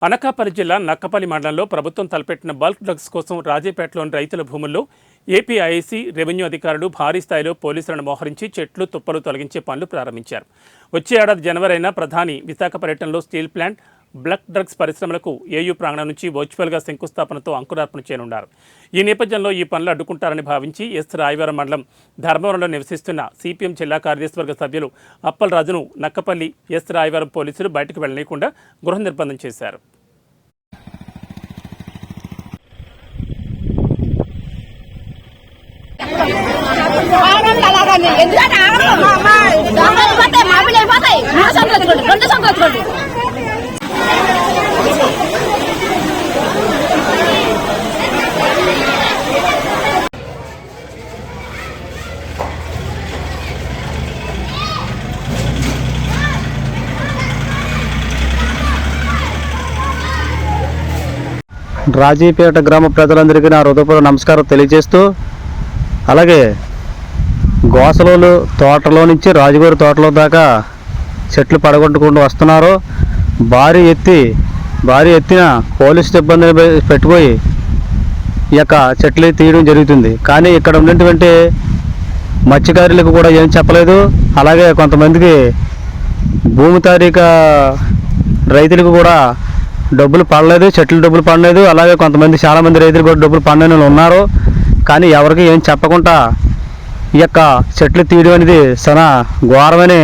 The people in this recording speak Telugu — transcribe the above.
అనకాపల్లి జిల్లా నక్కపల్లి మండలంలో ప్రభుత్వం తలపెట్టిన బల్క్ డ్రగ్స్ కోసం రాజేపేటలోని రైతుల భూముల్లో ఏపీఐఐసి రెవెన్యూ అధికారులు భారీ స్థాయిలో పోలీసులను మోహరించి చెట్లు తుప్పలు తొలగించే పనులు ప్రారంభించారు. వచ్చే ఏడాది జనవరి అయిన ప్రధాని విశాఖ పర్యటనలో స్టీల్ ప్లాంట్, బల్క్ డ్రగ్స్ పరిశ్రమలకు ఏయూ ప్రాంగణం నుంచి వర్చువల్గా శంకుస్థాపనతో అంకురార్పణ చేయనున్నారు. ఈ నేపథ్యంలో ఈ పనులు అడ్డుకుంటారని భావించి ఎస్ రాయవరం మండలం ధర్మవరంలో నివసిస్తున్న సిపిఎం జిల్లా కార్యదర్శివర్గ సభ్యులు అప్పలరాజును నక్కపల్లి ఎస్ రాయవరం పోలీసులు బయటకు వెళ్లనీయకుండా గృహ నిర్బంధం చేశారు. రాజీపేట గ్రామ ప్రజలందరికీ నా హృదయపూర్వక నమస్కారం తెలియజేస్తూ, అలాగే గోసలోలు తోటలో నుంచి రాజుగారి తోటలో దాకా చెట్లు పడగొట్టుకుంటూ వస్తున్నారు. భారీ ఎత్తిన పోలీసు సిబ్బందిని పెట్టుపోయి ఈ యొక్క చెట్లు తీయడం జరుగుతుంది. కానీ ఇక్కడ ఉన్నటువంటి మత్స్యకారులకు కూడా ఏం చెప్పలేదు. అలాగే కొంతమందికి భూమి తారీఖు రైతులకు కూడా డబ్బులు పడలేదు, చెట్లు డబ్బులు పడలేదు. అలాగే చాలామంది రైతులు కూడా డబ్బులు పడని ఉన్నారు. కానీ ఎవరికి ఏం చెప్పకుండా ఈ యొక్క చెట్లు తీయడం అనేది చాలా ఘోరమని